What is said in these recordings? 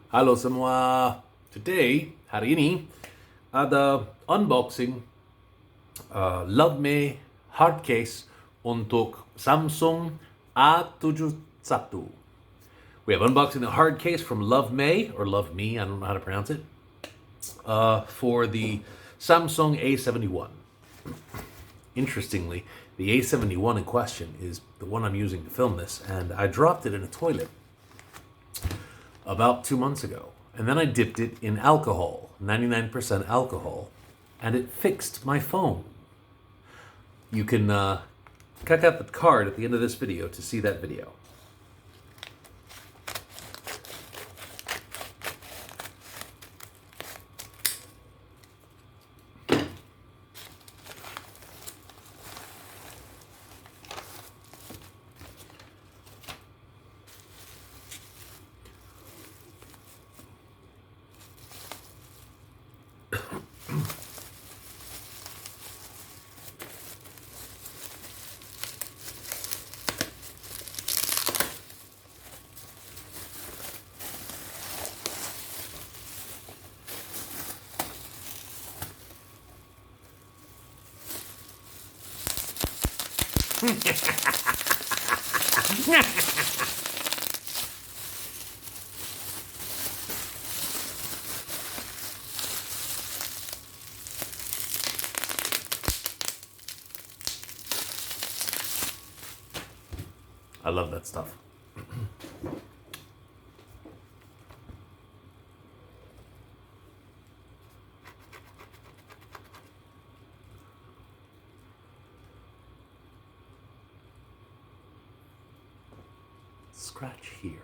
Halo semua. Hari ini ada unboxing Love Mei Case untuk Samsung A71. We have unboxing the hard case from Love Mei or Love Me, I don't know how to pronounce it, for the Samsung A71. Interestingly, the A71 in question is the one I'm using to film this, and I dropped it in a toilet about 2 months ago. And then I dipped it in alcohol, 99% alcohol, and it fixed my phone. You can check out the card at the end of this video to see that video. I love that stuff. Scratch here.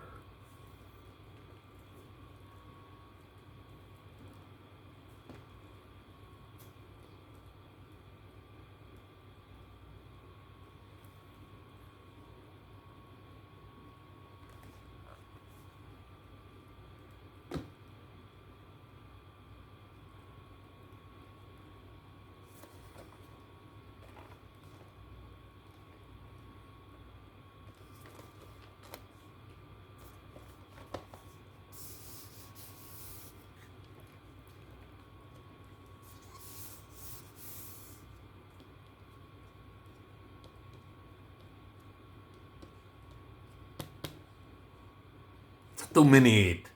Satu menit.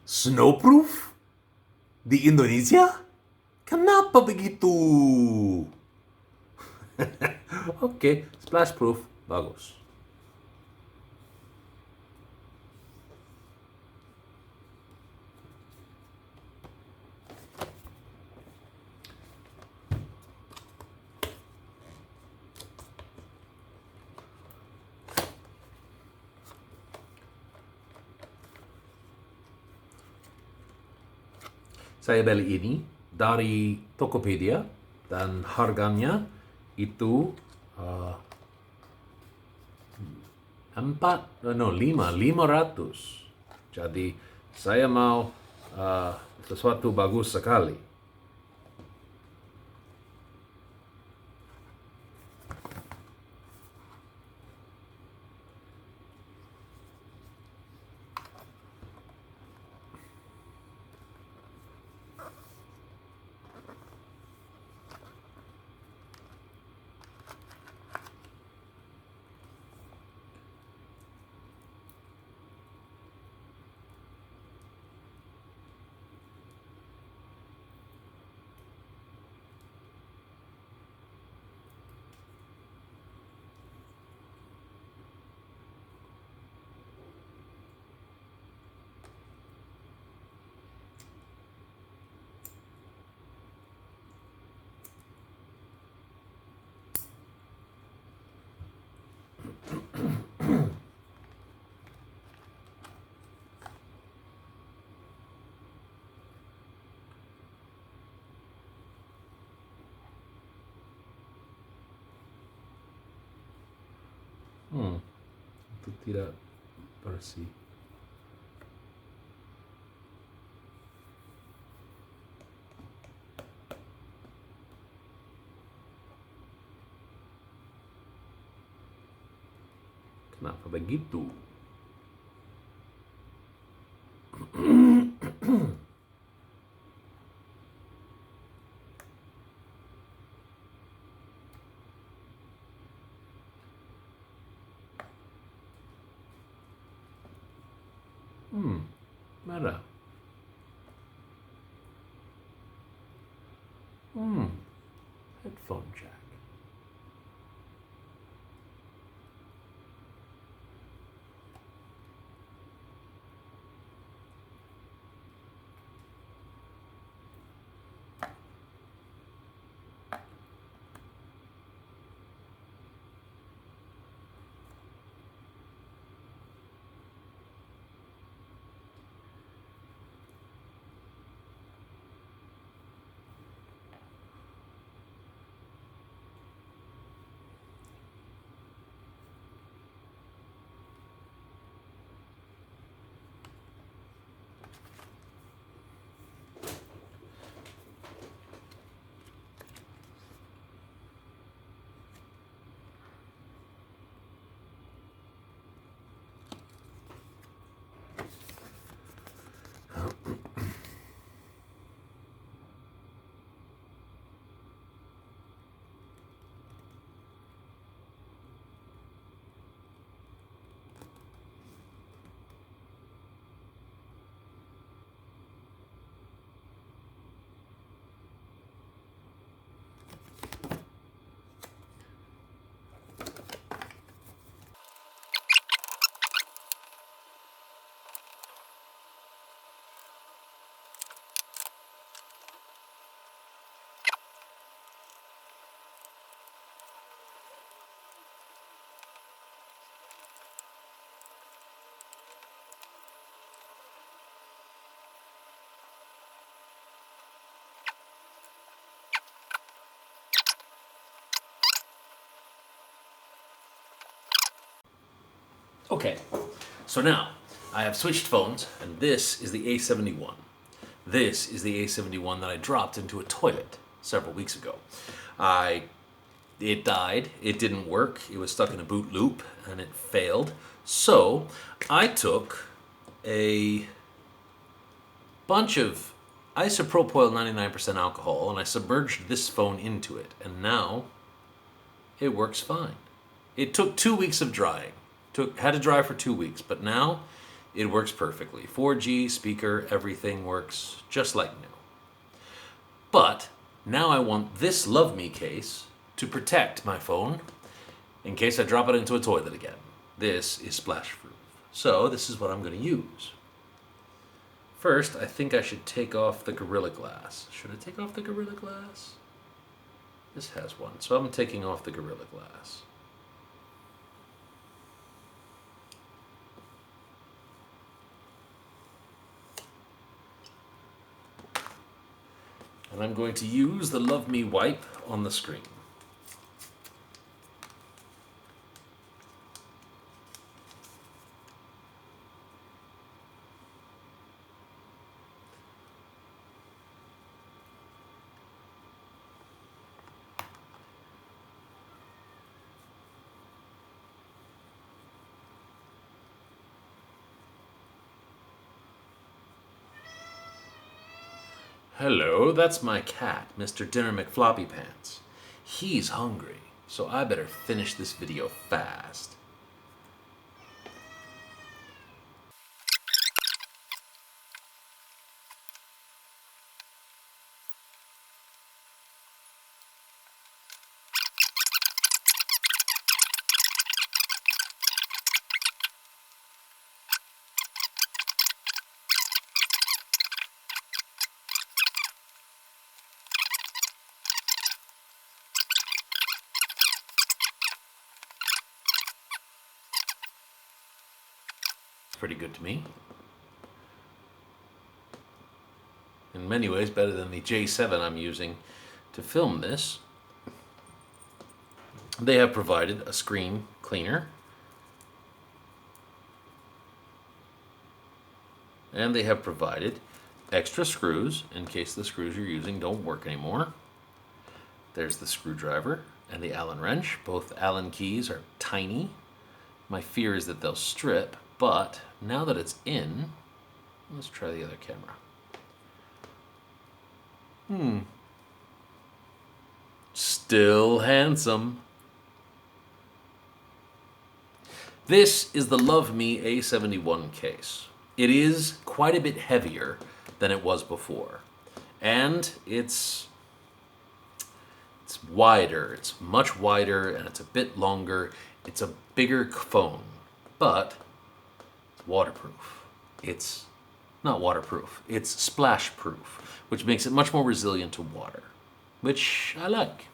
Snowproof? Di Indonesia? Kenapa begitu? Oke, splash proof. Bagus. Saya beli ini dari Tokopedia dan harganya itu uh, 500. Jadi saya mau sesuatu bagus sekali. Itu tidak bersih. Kenapa begitu? Mana? Headphone jack. Okay, so now I have switched phones, and this is the A71. This is the A71 that I dropped into a toilet several weeks ago. It died, it didn't work, it was stuck in a boot loop, and it failed. So I took a bunch of isopropyl 99% alcohol and I submerged this phone into it, and now it works fine. It took 2 weeks of drying. Had to dry for 2 weeks, but now it works perfectly. 4G, speaker, everything works just like new. But now I want this Love Mei case to protect my phone in case I drop it into a toilet again. This is splash-proof. So this is what I'm going to use. First, I think I should take off the Gorilla Glass. Should I take off the Gorilla Glass? This has one, so I'm taking off the Gorilla Glass. And I'm going to use the Love Mei wipe on the screen. Hello, that's my cat, Mr. Dinner McFloppy Pants. He's hungry, so I better finish this video fast. Pretty good to me. In many ways better than the J7 I'm using to film this. They have provided a screen cleaner, and they have provided extra screws in case the screws you're using don't work anymore. There's the screwdriver and the Allen wrench. Both Allen keys are tiny. My fear is that they'll strip, but now that it's in, let's try the other camera. Still handsome. This is the Love Mei A71 case. It is quite a bit heavier than it was before. And it's wider. It's much wider and it's a bit longer. It's a bigger phone, but it's waterproof. It's not waterproof. It's splash proof, which makes it much more resilient to water, which I like.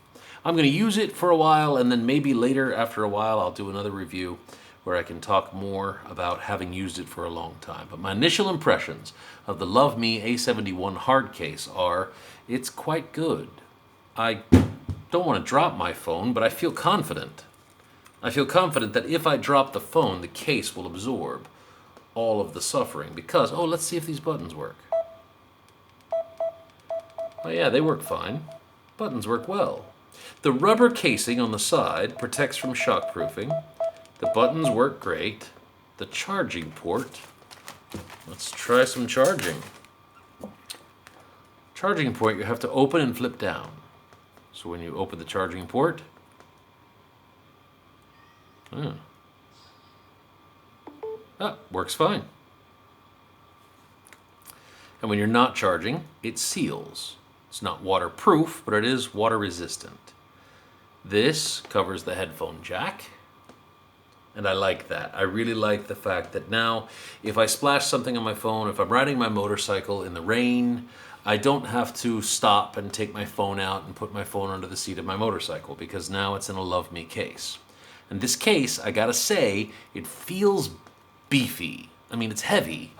I'm going to use it for a while, and then maybe later, after a while, I'll do another review where I can talk more about having used it for a long time. But my initial impressions of the Love Mei A71 hard case are, it's quite good. I don't want to drop my phone, but I feel confident. I feel confident that if I drop the phone, the case will absorb all of the suffering because, oh, let's see if these buttons work. Oh yeah, they work fine. Buttons work well. The rubber casing on the side protects from shockproofing. The buttons work great. The charging port, let's try some charging. Charging port you have to open and flip down. So when you open the charging port, works fine. And when you're not charging, it seals. It's not waterproof, but it is water resistant. This covers the headphone jack, and I like that. I really like the fact that now, if I splash something on my phone, if I'm riding my motorcycle in the rain, I don't have to stop and take my phone out and put my phone under the seat of my motorcycle, because now it's in a Love Mei case. And this case, I gotta say, it feels beefy. I mean, it's heavy.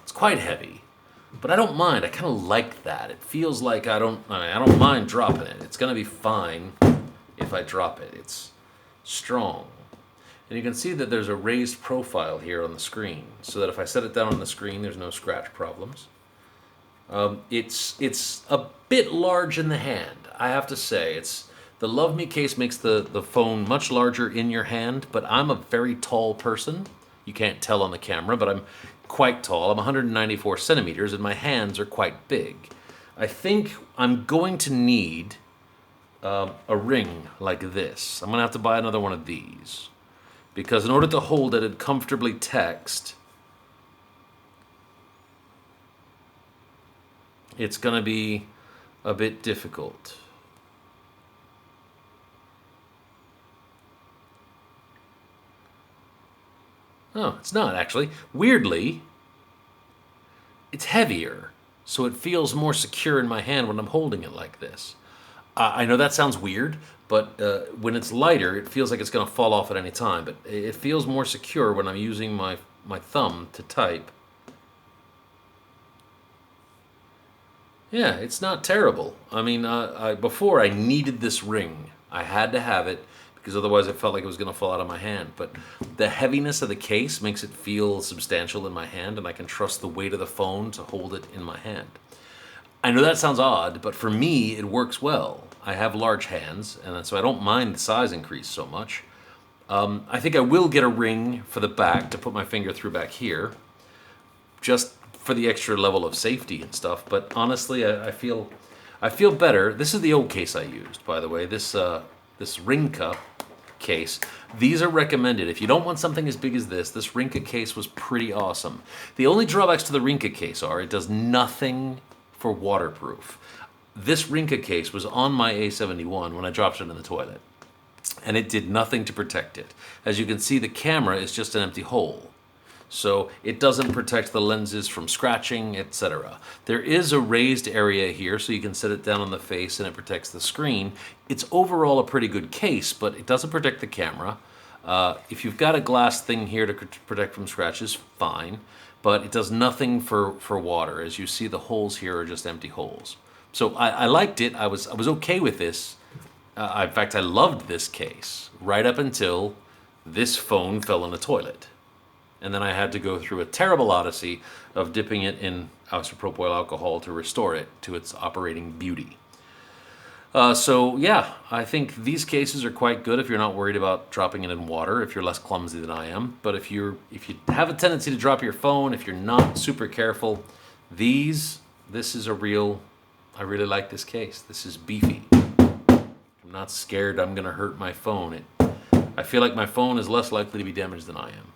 It's quite heavy. But I don't mind. I kind of like that. It feels like I don't mind dropping it. It's going to be fine if I drop it. It's strong. And you can see that there's a raised profile here on the screen, so that if I set it down on the screen, there's no scratch problems. It's a bit large in the hand, I have to say. The Love Mei case makes the phone much larger in your hand, but I'm a very tall person. You can't tell on the camera, but I'm quite tall. I'm 194 centimeters, and my hands are quite big. I think I'm going to need a ring like this. I'm going to have to buy another one of these, because in order to hold it and comfortably text, it's going to be a bit difficult. Oh, it's not actually. Weirdly, it's heavier, so it feels more secure in my hand when I'm holding it like this. I know that sounds weird, but when it's lighter, it feels like it's going to fall off at any time. But it feels more secure when I'm using my thumb to type. Yeah, it's not terrible. I mean, before I needed this ring. I had to have it, because otherwise it felt like it was going to fall out of my hand. But the heaviness of the case makes it feel substantial in my hand, and I can trust the weight of the phone to hold it in my hand. I know that sounds odd, but for me, it works well. I have large hands, and so I don't mind the size increase so much. I think I will get a ring for the back to put my finger through back here, just for the extra level of safety and stuff. But honestly, I feel better. This is the old case I used, by the way. This Rinka case. These are recommended. If you don't want something as big as this Rinka case was pretty awesome. The only drawbacks to the Rinka case are it does nothing for waterproof. This Rinka case was on my A71 when I dropped it in the toilet, and it did nothing to protect it. As you can see, the camera is just an empty hole. So it doesn't protect the lenses from scratching, etc. There is a raised area here, so you can set it down on the face and it protects the screen. It's overall a pretty good case, but it doesn't protect the camera. If you've got a glass thing here to protect from scratches, fine. But it does nothing for water. As you see, the holes here are just empty holes. So I liked it. I was okay with this. In fact, I loved this case right up until this phone fell in the toilet. And then I had to go through a terrible odyssey of dipping it in isopropyl alcohol to restore it to its operating beauty. So yeah, I think these cases are quite good if you're not worried about dropping it in water, if you're less clumsy than I am. But if you have a tendency to drop your phone, if you're not super careful, this is I really like this case. This is beefy. I'm not scared I'm going to hurt my phone. I feel like my phone is less likely to be damaged than I am.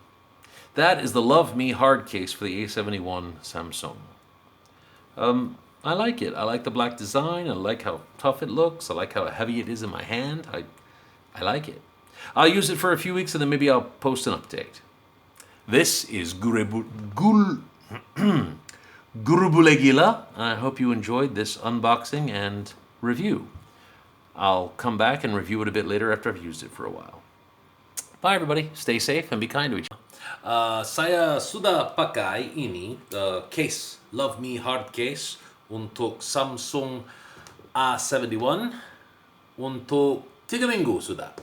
That is the Love Mei hard case for the A71 Samsung. I like it. I like the black design. I like how tough it looks. I like how heavy it is in my hand. I like it. I'll use it for a few weeks and then maybe I'll post an update. This is Gurubulegila. I hope you enjoyed this unboxing and review. I'll come back and review it a bit later after I've used it for a while. Bye everybody. Stay safe and be kind to each other. Saya sudah pakai ini case Love Mei hard case untuk Samsung A71 untuk 3 minggu sudah.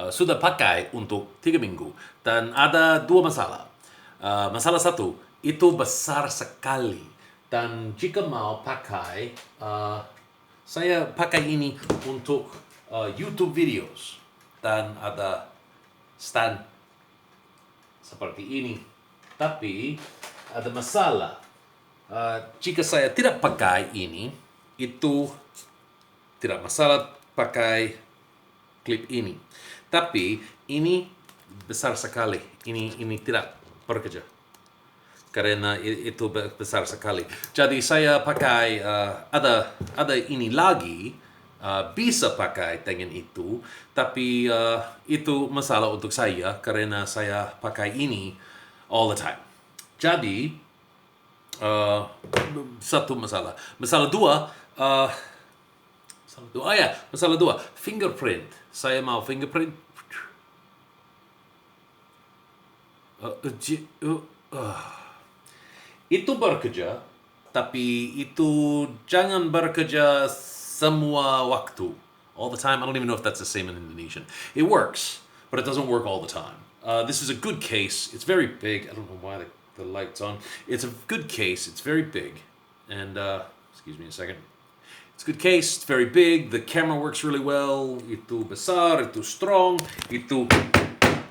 Sudah pakai untuk 3 minggu dan ada 2 masalah. Masalah satu, itu besar sekali dan jika mau pakai saya pakai ini untuk YouTube videos dan ada stand seperti ini. Tapi ada masalah. Jika saya tidak pakai ini, itu tidak masalah pakai klip ini. Tapi ini besar sekali. Ini tidak bekerja. Karena itu besar sekali. Jadi saya pakai ada ini lagi. Bisa pakai dengan itu, tapi itu masalah untuk saya karena saya pakai ini all the time. Jadi satu masalah. Masalah dua, fingerprint. Saya mau fingerprint. Itu bekerja, tapi itu jangan bekerja semua waktu. All the time. I don't even know if that's the same in Indonesian. It works, but it doesn't work all the time. This is a good case. It's very big. I don't know why the light's on. It's a good case. It's very big. And, excuse me a second. It's a good case. It's very big. The camera works really well. Itu besar. Itu strong. Itu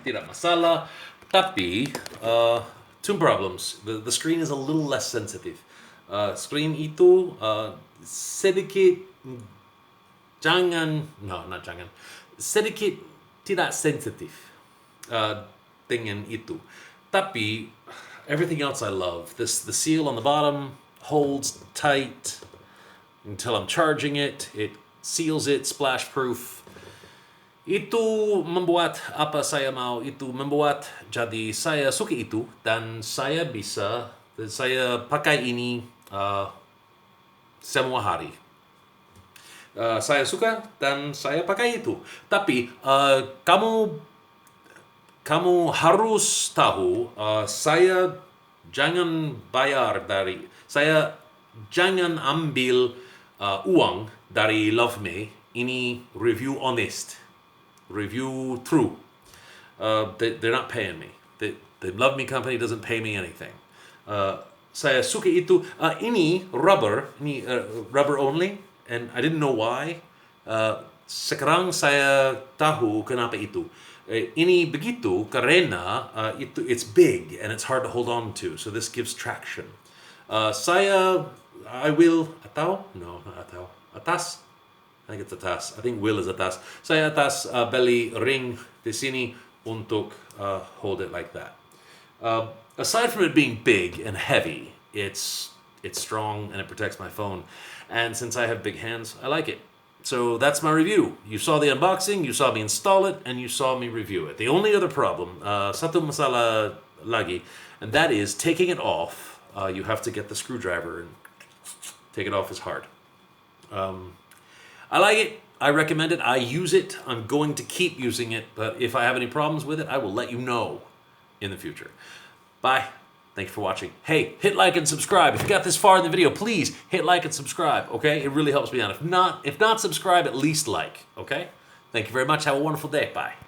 tidak masalah. Tapi, two problems. The screen is a little less sensitive. Screen itu sedikit sedikit tidak sensitif dengan itu. Tapi everything else I love. The seal on the bottom holds tight until I'm charging it. It seals it, splash proof. Itu membuat apa saya mau itu membuat jadi saya suka itu dan saya pakai ini semua hari. Saya suka dan saya pakai itu. Tapi kamu harus tahu saya jangan ambil uang dari Love Mei. Ini review honest, review true. They're not paying me. The Love Mei company doesn't pay me anything. Saya suka itu. Ini rubber only. And I didn't know why. Sekarang saya tahu kenapa itu. Ini begitu karena it's big and it's hard to hold on to. So this gives traction. I will atas. I think it's atas. I think will is atas. Saya atas beli ring di sini untuk hold it like that. Aside from it being big and heavy, it's strong and it protects my phone. And since I have big hands, I like it. So that's my review. You saw the unboxing, you saw me install it, and you saw me review it. The only other problem, satu masalah lagi, and that is taking it off. You have to get the screwdriver and take it off is hard. I like it. I recommend it. I use it. I'm going to keep using it. But if I have any problems with it, I will let you know in the future. Bye. Thank you for watching. Hey, hit like and subscribe. If you got this far in the video, please hit like and subscribe, okay? It really helps me out. If not subscribe, at least like, okay? Thank you very much. Have a wonderful day. Bye.